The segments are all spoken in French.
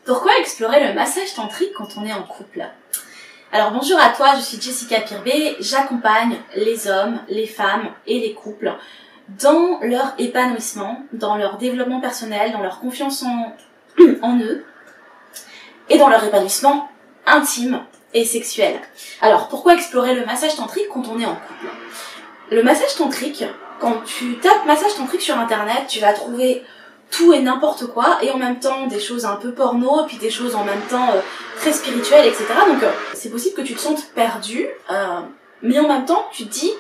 Pourquoi explorer le massage tantrique quand on est en couple? Alors bonjour à toi, je suis Jessica Pirbet, j'accompagne les hommes, les femmes et les couples dans leur épanouissement, dans leur développement personnel, dans leur confiance en eux et dans leur épanouissement intime et sexuel. Alors pourquoi explorer le massage tantrique quand on est en couple? Le massage tantrique, quand tu tapes massage tantrique sur internet, tu vas trouver tout et n'importe quoi, et en même temps des choses un peu porno, puis des choses en même temps très spirituelles, etc. Donc c'est possible que tu te sentes perdu, mais en même temps tu te dis,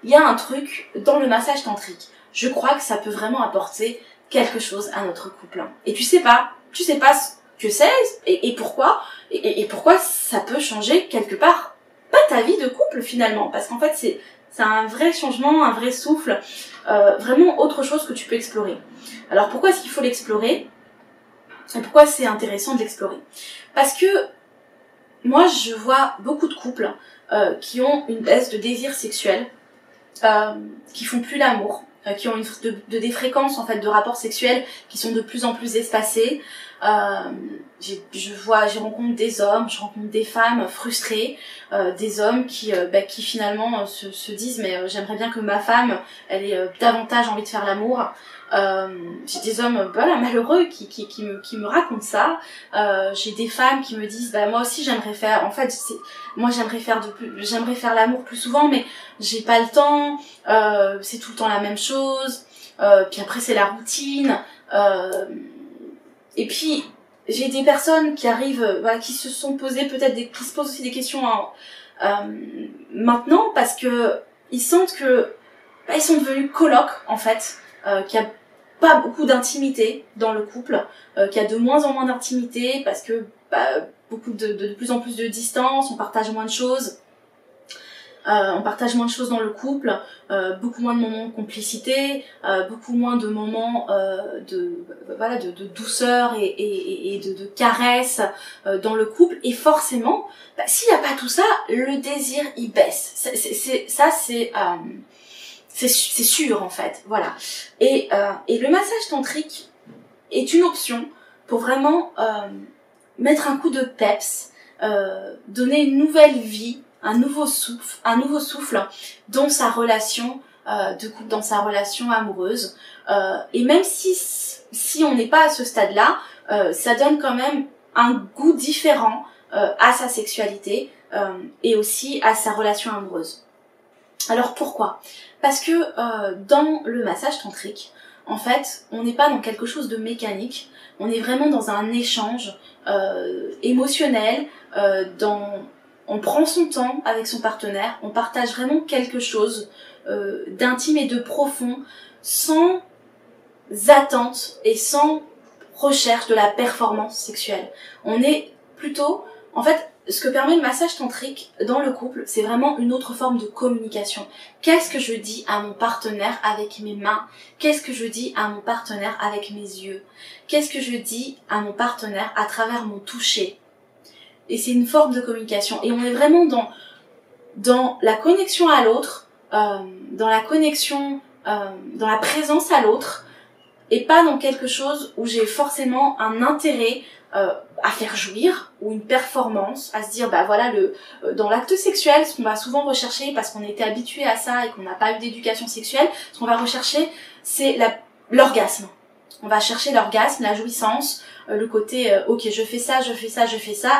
il y a un truc dans le massage tantrique. Je crois que ça peut vraiment apporter quelque chose à notre couple. Et tu sais pas ce que c'est, et pourquoi, et pourquoi ça peut changer quelque part, pas ta vie de couple finalement, parce qu'en fait c'est un vrai changement, un vrai souffle, vraiment autre chose que tu peux explorer. Alors pourquoi est-ce qu'il faut l'explorer? Et pourquoi c'est intéressant de l'explorer? Parce que moi je vois beaucoup de couples qui ont une baisse de désir sexuel, qui font plus l'amour, qui ont des fréquences en fait de rapports sexuels qui sont de plus en plus espacées. Je rencontre des hommes, je rencontre des femmes frustrées, des hommes qui finalement se disent mais j'aimerais bien que ma femme elle ait davantage envie de faire l'amour. J'ai des hommes malheureux qui me racontent ça. J'ai des femmes qui me disent moi aussi j'aimerais faire, en fait j'aimerais faire l'amour plus souvent mais j'ai pas le temps, c'est tout le temps la même chose, puis après c'est la routine, et puis j'ai des personnes qui arrivent, qui se sont posées qui se posent aussi des questions maintenant parce que ils sentent que ils sont devenus colocs en fait, qu'il y a pas beaucoup d'intimité dans le couple, qu'il y a de moins en moins d'intimité parce que de plus en plus de distance, on partage moins de choses. On partage moins de choses dans le couple, beaucoup moins de moments de complicité, beaucoup moins de moments de douceur et de caresses dans le couple, et forcément s'il n'y a pas tout ça, le désir il baisse. C'est sûr en fait, voilà. Et le massage tantrique est une option pour vraiment mettre un coup de peps, donner une nouvelle vie, un nouveau souffle dans sa relation de couple, dans sa relation amoureuse. Et même si on n'est pas à ce stade-là, ça donne quand même un goût différent à sa sexualité et aussi à sa relation amoureuse. Alors pourquoi? Parce que dans le massage tantrique, en fait, on n'est pas dans quelque chose de mécanique, on est vraiment dans un échange émotionnel, on prend son temps avec son partenaire, on partage vraiment quelque chose d'intime et de profond, sans attente et sans recherche de la performance sexuelle. On est plutôt, en fait, ce que permet le massage tantrique dans le couple, c'est vraiment une autre forme de communication. Qu'est-ce que je dis à mon partenaire avec mes mains? Qu'est-ce que je dis à mon partenaire avec mes yeux? Qu'est-ce que je dis à mon partenaire à travers mon toucher? Et c'est une forme de communication. Et on est vraiment dans la connexion à l'autre, dans la connexion, dans la présence à l'autre, et pas dans quelque chose où j'ai forcément un intérêt à faire jouir, ou une performance, à se dire dans l'acte sexuel, ce qu'on va souvent rechercher parce qu'on était habitué à ça et qu'on n'a pas eu d'éducation sexuelle, ce qu'on va rechercher c'est l'orgasme. On va chercher l'orgasme, la jouissance, le côté ok je fais ça,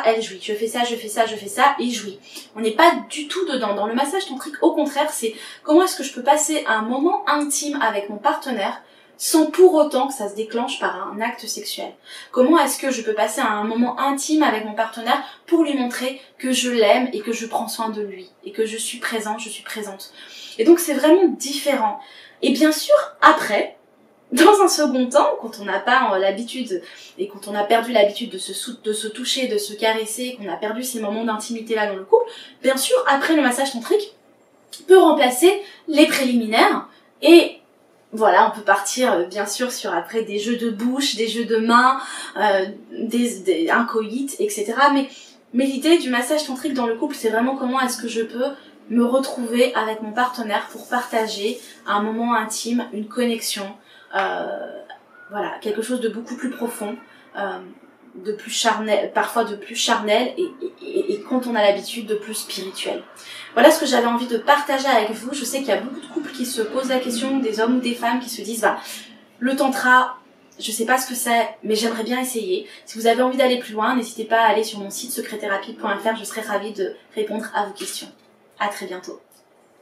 elle jouit, je fais ça, il jouit. On n'est pas du tout dedans. Dans le massage tantrique, au contraire, c'est comment est-ce que je peux passer un moment intime avec mon partenaire sans pour autant que ça se déclenche par un acte sexuel. Comment est-ce que je peux passer un moment intime avec mon partenaire pour lui montrer que je l'aime et que je prends soin de lui et que je suis présente. Et donc c'est vraiment différent. Et bien sûr, après, dans un second temps, quand on n'a pas l'habitude et quand on a perdu l'habitude de se toucher, de se caresser, qu'on a perdu ces moments d'intimité là dans le couple, bien sûr, après le massage tantrique peut remplacer les préliminaires, et voilà, on peut partir bien sûr sur après des jeux de bouche, des jeux de mains, un coït, etc. Mais l'idée du massage tantrique dans le couple, c'est vraiment comment est-ce que je peux me retrouver avec mon partenaire pour partager un moment intime, une connexion, quelque chose de beaucoup plus profond, de plus charnel, parfois de plus charnel, et quand on a l'habitude de plus spirituel. Voilà ce que j'avais envie de partager avec vous. Je sais qu'il y a beaucoup de couples qui se posent la question, des hommes ou des femmes qui se disent bah, le tantra, je sais pas ce que c'est, mais j'aimerais bien essayer. Si vous avez envie d'aller plus loin, n'hésitez pas à aller sur mon site secretthérapie.fr, je serai ravie de répondre à vos questions. À très bientôt.